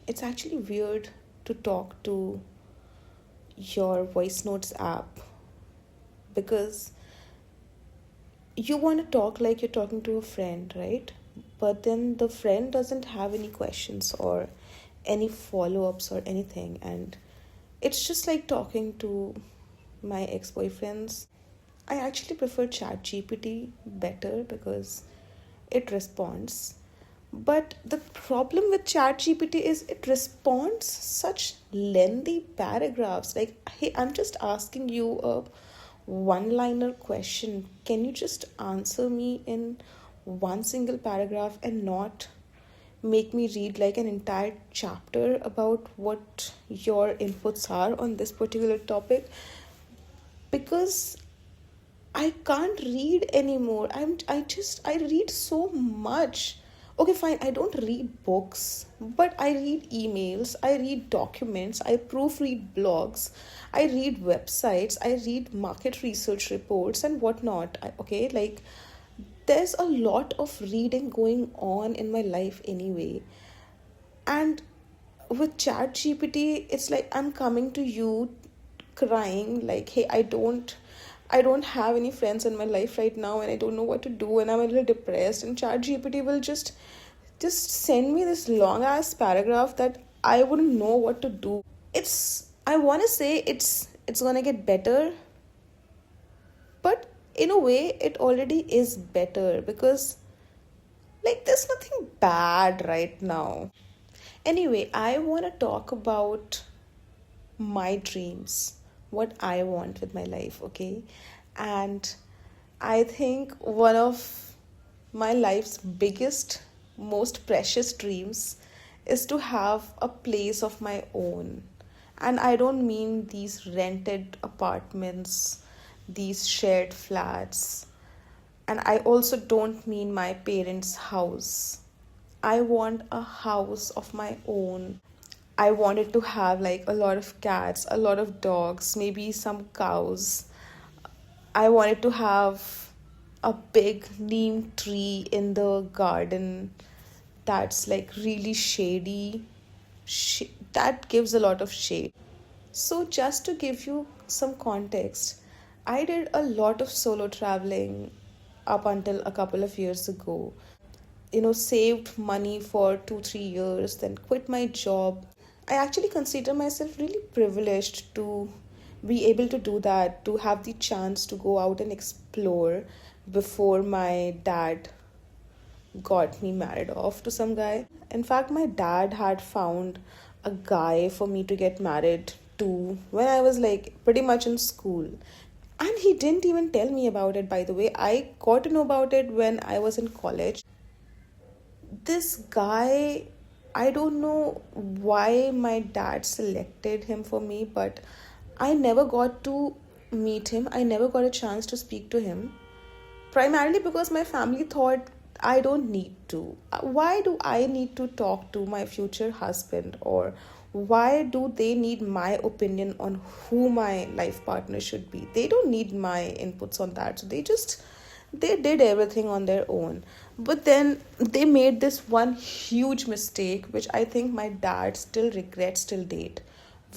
It's actually weird to talk to your voice notes app because you want to talk like you're talking to a friend, right? But then the friend doesn't have any questions or any follow ups or anything, and it's just like talking to my ex boyfriends. I actually prefer ChatGPT better because it responds. But the problem with ChatGPT is it responds such lengthy paragraphs. Like, hey, I'm just asking you a one liner question. Can you just answer me in one single paragraph and not make me read like an entire chapter about what your inputs are on this particular topic? Because I can't read anymore. I read so much. Okay, fine. I don't read books, but I read emails, I read documents, I proofread blogs, I read websites, I read market research reports and whatnot. Okay, like there's a lot of reading going on in my life anyway. And with chat gpt it's like I'm coming to you crying like, hey, I don't have any friends in my life right now and I don't know what to do and I'm a little depressed, and chat gpt will just send me this long ass paragraph that I wouldn't know what to do. I want to say it's going to get better, but in a way it already is better because like there's nothing bad right now. Anyway, I want to talk about my dreams, what I want with my life, okay? And I think one of my life's biggest, most precious dreams is to have a place of my own. And I don't mean these rented apartments, these shared flats. And I also don't mean my parents' house. I want a house of my own. I wanted to have like a lot of cats, a lot of dogs, maybe some cows. I wanted to have a big neem tree in the garden that's like really shady. That gives a lot of shade. So, just to give you some context, I did a lot of solo traveling up until a couple of years ago. Saved money for 2 3 years, then quit my job. I actually consider myself really privileged to be able to do that, to have the chance to go out and explore before my dad got me married off to some guy. In fact, my dad had found a guy for me to get married to when I was like pretty much in school. And he didn't even tell me about it, by the way. I got to know about it when I was in college. This guy, I don't know why my dad selected him for me, but I never got to meet him. I never got a chance to speak to him, primarily because my family thought I don't need to. Why do I need to talk to my future husband, or why do they need my opinion on who my life partner should be? They don't need my inputs on that. So they did everything on their own. But then they made this one huge mistake, which I think my dad still regrets till date,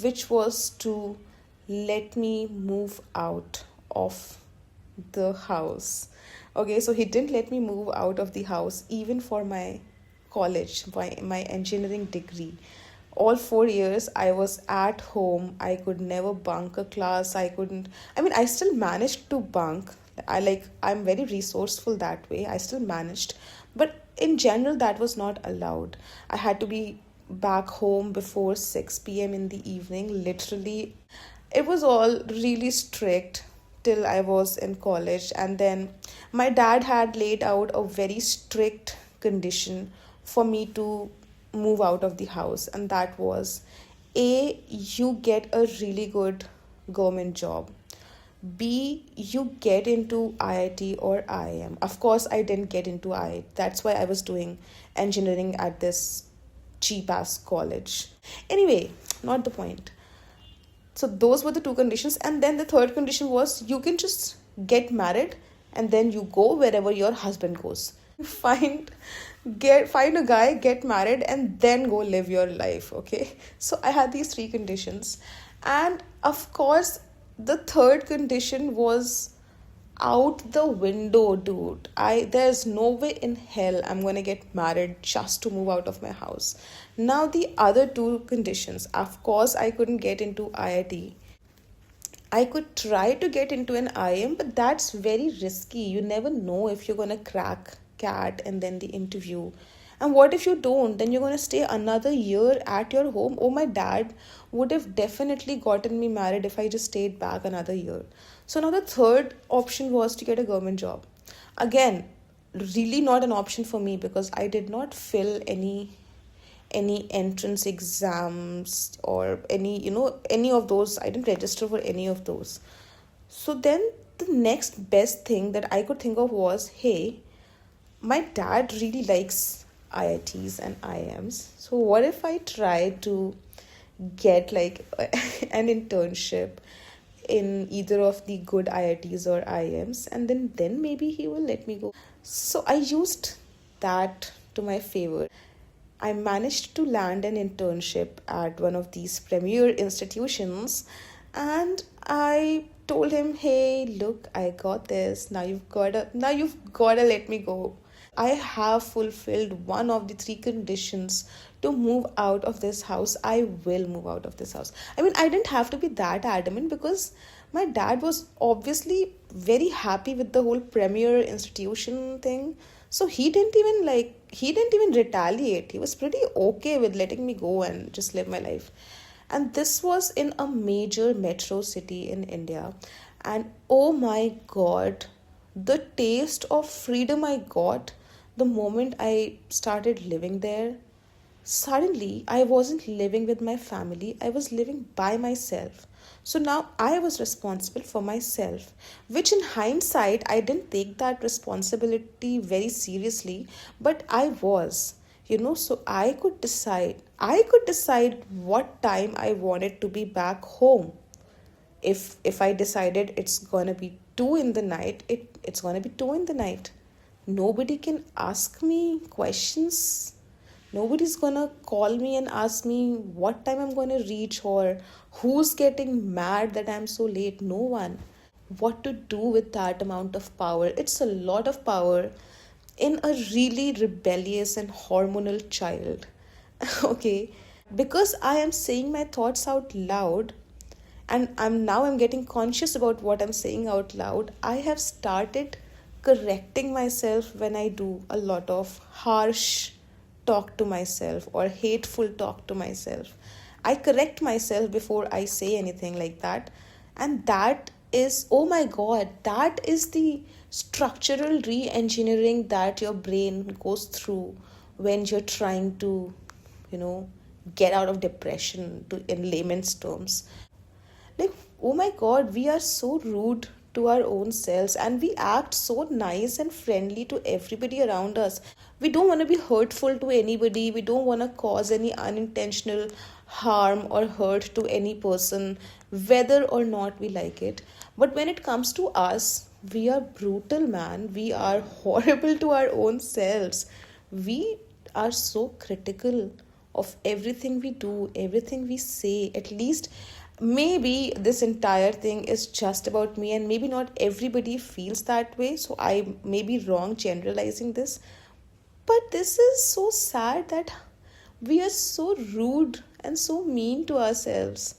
which was to let me move out of the house. Okay, so he didn't let me move out of the house even for my college, my engineering degree. All 4 years I was at home. I could never bunk a class. I mean, I still managed to bunk. I'm very resourceful that way. I still managed. But in general, that was not allowed. I had to be back home before 6 p.m. in the evening, literally. It was all really strict till I was in college. And then my dad had laid out a very strict condition for me to move out of the house, and that was A, you get a really good government job. B, you get into IIT or IIM. Of course, I didn't get into IIT. That's why I was doing engineering at this cheap ass college. Anyway, not the point. So those were the two conditions, and then the third condition was you can just get married and then you go wherever your husband goes. Find Get find a guy, get married, and then go live your life. Okay, so I had these three conditions, and of course the third condition was out the window, dude. There's no way in hell I'm gonna get married just to move out of my house. Now the other two conditions, of course I couldn't get into IIT. I could try to get into an IM, but that's very risky. You never know if you're gonna crack CAT and then the interview. And what if you don't? Then you're gonna stay another year at your home. Oh, my dad would have definitely gotten me married if I just stayed back another year. So now the third option was to get a government job. Again, really not an option for me because I did not fill any entrance exams or any of those. I didn't register for any of those. So then the next best thing that I could think of was, hey, my dad really likes IITs and IIMs, so what if I try to get like an internship in either of the good IITs or IIMs, and then maybe he will let me go. So I used that to my favor. I managed to land an internship at one of these premier institutions, and I told him, "Hey, look, I got this. Now you've got to let me go. I have fulfilled one of the three conditions to move out of this house. I will move out of this house." I mean, I didn't have to be that adamant because my dad was obviously very happy with the whole premier institution thing. So he didn't even retaliate. He was pretty okay with letting me go and just live my life. And this was in a major metro city in India. And oh my god, the taste of freedom I got the moment I started living there. Suddenly, I wasn't living with my family, I was living by myself. So now I was responsible for myself, which in hindsight, I didn't take that responsibility very seriously, but I was. So I could decide what time I wanted to be back home. If I decided it's gonna be 2 in the night, it's gonna be 2 in the night. Nobody can ask me questions. Nobody's gonna call me and ask me what time I'm gonna reach or who's getting mad that I'm so late. No one. What to do with that amount of power? It's a lot of power in a really rebellious and hormonal child. Okay, because I am saying my thoughts out loud, and I'm getting conscious about what I'm saying out loud. I have started correcting myself when I do a lot of harsh talk to myself or hateful talk to myself. I correct myself before I say anything like that. And that is, oh my god, that is the structural re engineering that your brain goes through when you're trying to, you know, get out of depression, to in layman's terms. Like, oh my god, we are so rude to our own selves and we act so nice and friendly to everybody around us. We don't want to be hurtful to anybody, we don't want to cause any unintentional harm or hurt to any person, whether or not we like it. But when it comes to us, we are brutal, man. We are horrible to our own selves. We are so critical of everything we do, everything we say. At least, maybe this entire thing is just about me, and maybe not everybody feels that way. So I may be wrong generalizing this. But this is so sad that we are so rude and so mean to ourselves.